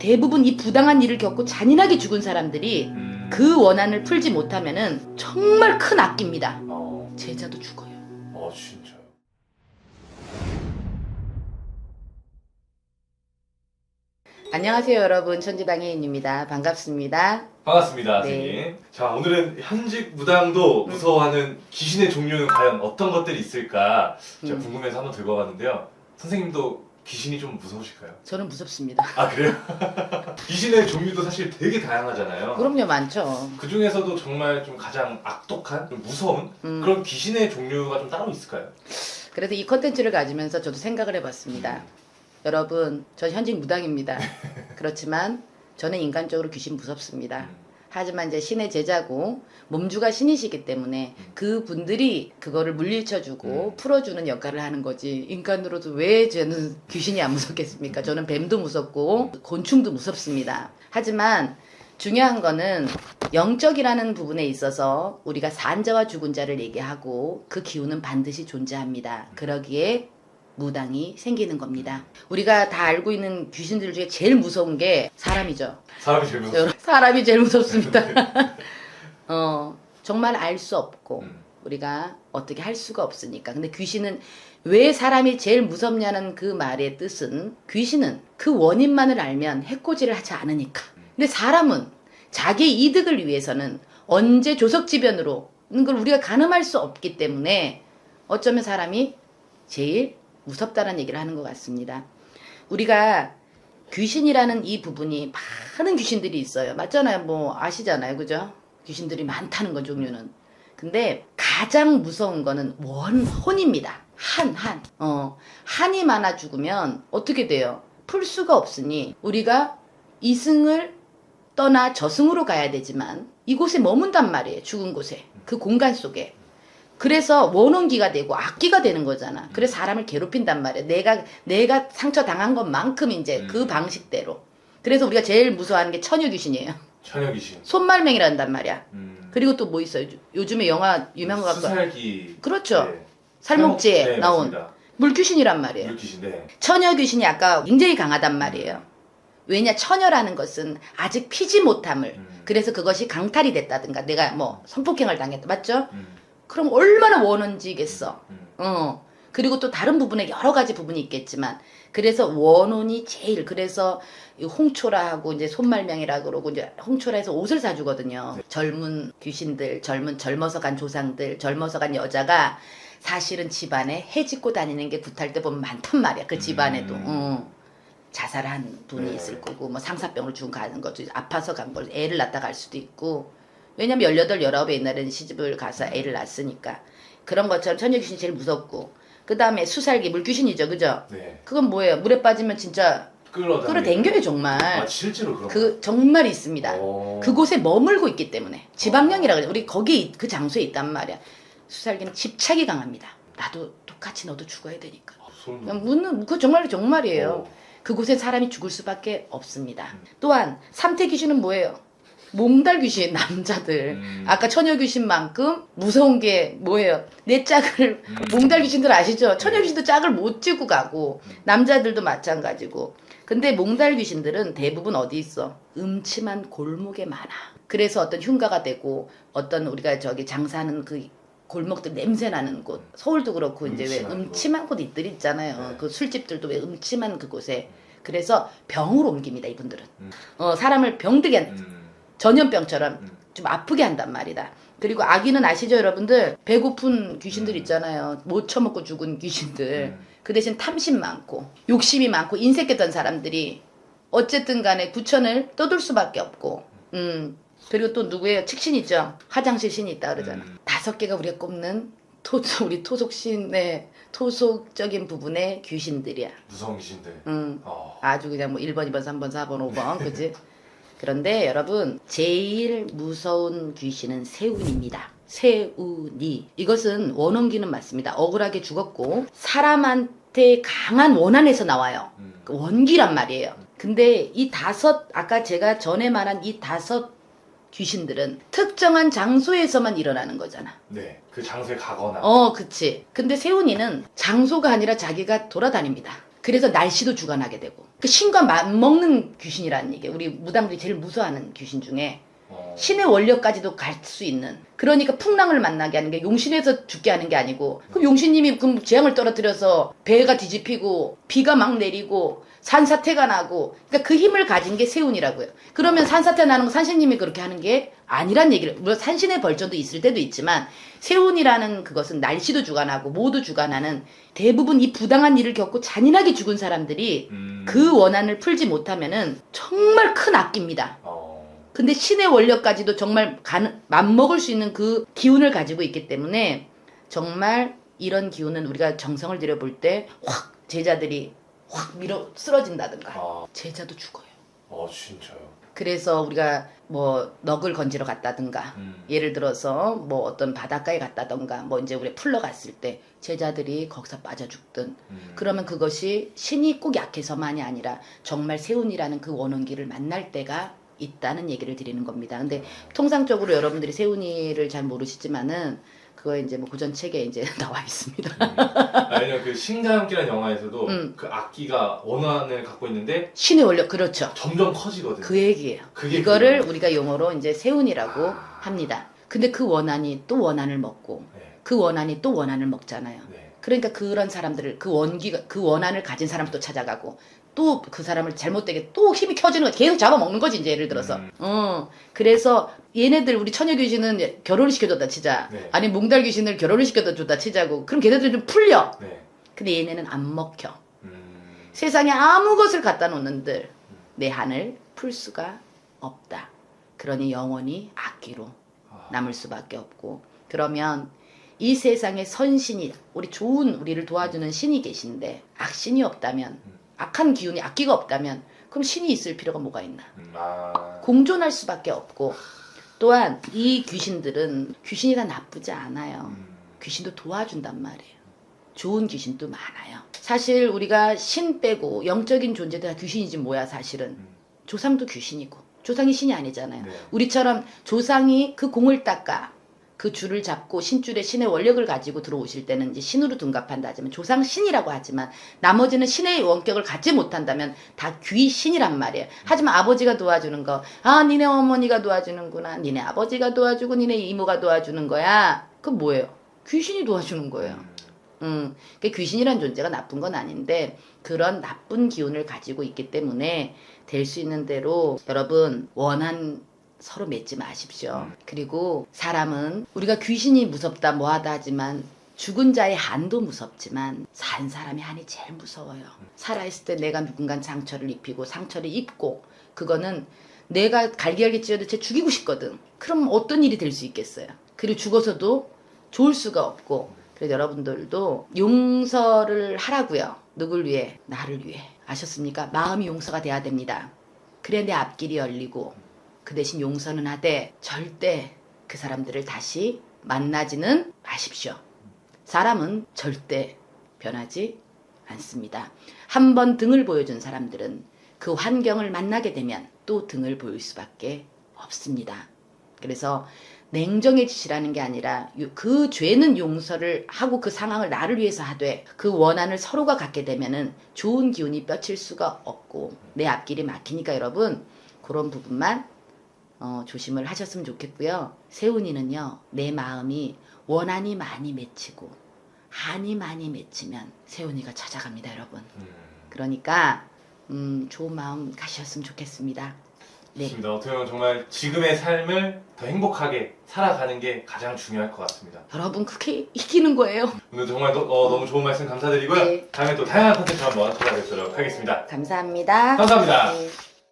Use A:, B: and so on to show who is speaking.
A: 대부분 이 부당한 일을 겪고 잔인하게 죽은 사람들이 그 원한을 풀지 못하면은 정말 큰 악기입니다. 제자도 죽어요.
B: 진짜요?
A: 안녕하세요 여러분, 천지당해인입니다. 반갑습니다.
B: 반갑습니다,
A: 네.
B: 선생님. 자, 오늘은 현직 무당도 무서워하는 귀신의 종류는 과연 어떤 것들이 있을까 제가 궁금해서 한번 들고 와봤는데요. 선생님도 귀신이 좀 무서우실까요?
A: 저는 무섭습니다.
B: 아, 그래요? 귀신의 종류도 사실 되게 다양하잖아요.
A: 그럼요, 많죠.
B: 그 중에서도 정말 좀 가장 악독한, 좀 무서운 그런 귀신의 종류가 좀 따로 있을까요?
A: 그래서 이 컨텐츠를 가지면서 저도 생각을 해봤습니다. 여러분, 전 현직 무당입니다. 그렇지만 저는 인간적으로 귀신 무섭습니다. 하지만 이제 신의 제자고 몸주가 신이시기 때문에 그 분들이 그거를 물리쳐주고 풀어주는 역할을 하는 거지, 인간으로도 왜 저는 귀신이 안 무섭겠습니까? 저는 뱀도 무섭고 곤충도 무섭습니다. 하지만 중요한 거는 영적이라는 부분에 있어서 우리가 산자와 죽은 자를 얘기하고 그 기운은 반드시 존재합니다. 그러기에 무당이 생기는 겁니다. 우리가 다 알고 있는 귀신들 중에 제일 무서운 게 사람이죠.
B: 사람이 제일 무섭죠.
A: 사람이 제일 무섭습니다. 정말 알 수 없고 우리가 어떻게 할 수가 없으니까. 근데 귀신은 왜 사람이 제일 무섭냐는 그 말의 뜻은, 귀신은 그 원인만을 알면 해코지를 하지 않으니까. 근데 사람은 자기 이득을 위해서는 언제 조석지변으로 걸 우리가 가늠할 수 없기 때문에 어쩌면 사람이 제일 무섭다는 얘기를 하는 것 같습니다. 우리가 귀신이라는 이 부분이 많은 귀신들이 있어요. 맞잖아요. 뭐 아시잖아요. 그죠? 귀신들이 많다는 건, 종류는. 근데 가장 무서운 거는 혼입니다. 한이 많아 죽으면 어떻게 돼요? 풀 수가 없으니 우리가 이승을 떠나 저승으로 가야 되지만 이곳에 머문단 말이에요. 죽은 곳에. 그 공간 속에. 그래서 원혼기가 되고 악기가 되는 거잖아. 그래서 사람을 괴롭힌단 말이야. 내가 상처 당한 것만큼 이제 그 방식대로. 그래서 우리가 제일 무서워하는 게 처녀귀신이에요.
B: 처녀귀신.
A: 손말맹이란단 말이야. 그리고 또 뭐 있어요? 요즘에 영화 유명한 거 갖고.
B: 수살기.
A: 그렇죠.
B: 네.
A: 살목지에
B: 네,
A: 나온
B: 맞습니다.
A: 물귀신이란 말이에요.
B: 물귀신, 네.
A: 처녀귀신이 아까 굉장히 강하단 말이에요. 왜냐, 처녀라는 것은 아직 피지 못함을. 그래서 그것이 강탈이 됐다든가 내가 뭐 성폭행을 당했다. 맞죠? 그럼 얼마나 원혼지겠어. 그리고 또 다른 부분에 여러 가지 부분이 있겠지만, 그래서 원혼이 제일, 그래서 홍초라하고 이제 손말명이라 그러고 이제 홍초라해서 옷을 사주거든요. 젊은 귀신들, 젊어서 간 조상들, 젊어서 간 여자가 사실은 집안에 해 짓고 다니는 게 굿할 때 보면 많단 말이야. 그 집안에도. 자살한 분이
B: 네.
A: 있을 거고, 뭐 상사병을 주고 가는 거죠. 아파서 간 걸 애를 낳다 갈 수도 있고. 왜냐면 18, 19에 옛날에는 시집을 가서 애를 낳았으니까. 그런 것처럼 처녀귀신이 제일 무섭고. 그 다음에 수살기, 물귀신이죠. 그죠?
B: 네.
A: 그건 뭐예요? 물에 빠지면 진짜
B: 끌어당겨요,
A: 정말.
B: 아, 실제로 그런
A: 그 정말 있습니다. 그곳에 머물고 있기 때문에. 지방령이라 그래. 우리 거기 그 장소에 있단 말이야. 수살기는 집착이 강합니다. 나도 똑같이 너도 죽어야 되니까. 그거 정말이에요. 그곳에 사람이 죽을 수밖에 없습니다. 또한 삼태 귀신은 뭐예요? 몽달 귀신, 남자들. 아까 처녀 귀신만큼 무서운 게 뭐예요? 내 짝을, 몽달 귀신들 아시죠? 처녀 귀신도 짝을 못 쥐고 가고, 남자들도 마찬가지고. 근데 몽달 귀신들은 대부분 어디 있어? 음침한 골목에 많아. 그래서 어떤 흉가가 되고, 어떤 우리가 저기 장사하는 그 골목들 냄새 나는 곳, 서울도 그렇고 이제 왜 음침한 곳 있들 있잖아요.
B: 네.
A: 그 술집들도 왜 음침한 그곳에. 그래서 병으로 옮깁니다, 이분들은. 사람을 병들게, 전염병처럼 좀 아프게 한단 말이다. 그리고 아기는 아시죠, 여러분들? 배고픈 귀신들 있잖아요. 못 처먹고 죽은 귀신들. 그 대신 탐심 많고 욕심이 많고 인색했던 사람들이 어쨌든 간에 구천을 떠돌 수밖에 없고. 그리고 또 누구예요? 칙신 있죠? 화장실 신이 있다 그러잖아. 5개가 우리가 꼽는 우리 토속신의 토속적인 부분의 귀신들이야.
B: 무서운 귀신들.
A: 아주 그냥 뭐 1번, 2번, 3번, 4번, 5번, 그치? 그런데 여러분, 제일 무서운 귀신은 세운입니다. 세운이. 이것은 원혼기는 맞습니다. 억울하게 죽었고 사람한테 강한 원한에서 나와요. 그 원기란 말이에요. 근데 이 5, 아까 제가 전에 말한 이 5 귀신들은 특정한 장소에서만 일어나는 거잖아.
B: 네, 그 장소에 가거나.
A: 그치. 근데 세운이는 장소가 아니라 자기가 돌아다닙니다. 그래서 날씨도 주관하게 되고 그 신과 맞먹는 귀신이라는 얘기예요. 우리 무당들이 제일 무서워하는 귀신 중에 신의 원력까지도 갈 수 있는. 그러니까 풍랑을 만나게 하는 게 용신에서 죽게 하는 게 아니고 그럼 용신님이 그럼 재앙을 떨어뜨려서 배가 뒤집히고 비가 막 내리고 산사태가 나고 그러니까 그 힘을 가진 게 세운이라고요. 그러면 산사태 나는 거 산신님이 그렇게 하는 게 아니란 얘기를. 물론 산신의 벌전도 있을 때도 있지만 세운이라는 그것은 날씨도 주관하고 모두 주관하는 대부분 이 부당한 일을 겪고 잔인하게 죽은 사람들이 그 원한을 풀지 못하면은 정말 큰 악기입니다. 근데 신의 원력까지도 정말 맞먹을 수 있는 그 기운을 가지고 있기 때문에 정말 이런 기운은 우리가 정성을 들여볼 때 확 제자들이 확 밀어 쓰러진다든가 제자도 죽어요.
B: 진짜요?
A: 그래서 우리가 뭐 넋을 건지러 갔다든가 예를 들어서 뭐 어떤 바닷가에 갔다든가 뭐 이제 우리 풀러 갔을 때 제자들이 거기서 빠져 죽든 그러면 그것이 신이 꼭 약해서만이 아니라 정말 세운이라는 그 원혼기를 만날 때가 있다는 얘기를 드리는 겁니다. 근데 통상적으로 여러분들이 세운이를 잘 모르시지만은 그거 이제 뭐 고전책에 이제 나와 있습니다.
B: 아니요, 그 신과 함께라는 영화에서도 그 악기가 원한을 갖고 있는데
A: 신의 원력 그렇죠.
B: 점점 커지거든요.
A: 그 얘기예요. 이거를 우리가 용어로 이제 세운이라고 합니다. 근데 그 원한이 또 원한을 먹고 그 원한이 또 원한을 먹잖아요. 그러니까 그런 사람들을 그 원한을 가진 사람을 또 찾아가고 또 그 사람을 잘못되게 또 힘이 켜지는 거 계속 잡아먹는 거지 이제 예를 들어서. 그래서 얘네들 우리 처녀 귀신은 결혼을 시켜줬다 치자. 아니 몽달 귀신을 결혼을 시켜줬다 치자고. 그럼 걔네들 좀 풀려. 근데 얘네는 안 먹혀. 세상에 아무 것을 갖다 놓는들 내 한을 풀 수가 없다. 그러니 영원히 악기로 남을 수밖에 없고. 그러면 이 세상에 선신이 우리 좋은 우리를 도와주는 신이 계신데 악신이 없다면 악한 기운이 악기가 없다면 그럼 신이 있을 필요가 뭐가 있나. 공존할 수밖에 없고 또한 이 귀신들은 귀신이 다 나쁘지 않아요. 귀신도 도와준단 말이에요. 좋은 귀신도 많아요. 사실 우리가 신 빼고 영적인 존재들 다 귀신이지 뭐야 사실은. 조상도 귀신이고 조상이 신이 아니잖아요. 우리처럼 조상이 그 공을 닦아 그 줄을 잡고 신줄에 신의 원력을 가지고 들어오실 때는 이제 신으로 둔갑한다 하지만 조상 신이라고 하지만 나머지는 신의 원격을 갖지 못한다면 다 귀신이란 말이에요. 하지만 아버지가 도와주는 거, 니네 어머니가 도와주는구나, 니네 아버지가 도와주고 니네 이모가 도와주는 거야. 그 뭐예요? 귀신이 도와주는 거예요. 그러니까 귀신이란 존재가 나쁜 건 아닌데 그런 나쁜 기운을 가지고 있기 때문에 될 수 있는 대로 여러분 원한 서로 맺지 마십시오. 그리고 사람은 우리가 귀신이 무섭다 뭐하다 하지만 죽은 자의 한도 무섭지만 산 사람의 한이 제일 무서워요. 살아있을 때 내가 누군가 상처를 입히고 상처를 입고 그거는 내가 갈기갈기 찢어도 쟤 죽이고 싶거든. 그럼 어떤 일이 될 수 있겠어요. 그리고 죽어서도 좋을 수가 없고. 그래서 여러분들도 용서를 하라고요. 누굴 위해? 나를 위해. 아셨습니까? 마음이 용서가 돼야 됩니다. 그래 내 앞길이 열리고 그 대신 용서는 하되 절대 그 사람들을 다시 만나지는 마십시오. 사람은 절대 변하지 않습니다. 한 번 등을 보여준 사람들은 그 환경을 만나게 되면 또 등을 보일 수밖에 없습니다. 그래서 냉정해지시라는 게 아니라 그 죄는 용서를 하고 그 상황을 나를 위해서 하되 그 원한을 서로가 갖게 되면은 좋은 기운이 뻗칠 수가 없고 내 앞길이 막히니까 여러분 그런 부분만 조심을 하셨으면 좋겠고요. 세운이는요. 내 마음이 원한이 많이 맺히고 한이 많이 맺히면 세운이가 찾아갑니다. 여러분. 그러니까 좋은 마음 가셨으면 좋겠습니다. 네.
B: 좋습니다. 어떻게 보면 정말 지금의 삶을 더 행복하게 살아가는 게 가장 중요할 것 같습니다.
A: 여러분 그렇게 이기는 거예요.
B: 오늘 정말 너무 좋은 말씀 감사드리고요.
A: 네.
B: 다음에 또 다양한 콘텐츠 한번 찾아뵙도록 하겠습니다.
A: 감사합니다.
B: 감사합니다.
A: 네.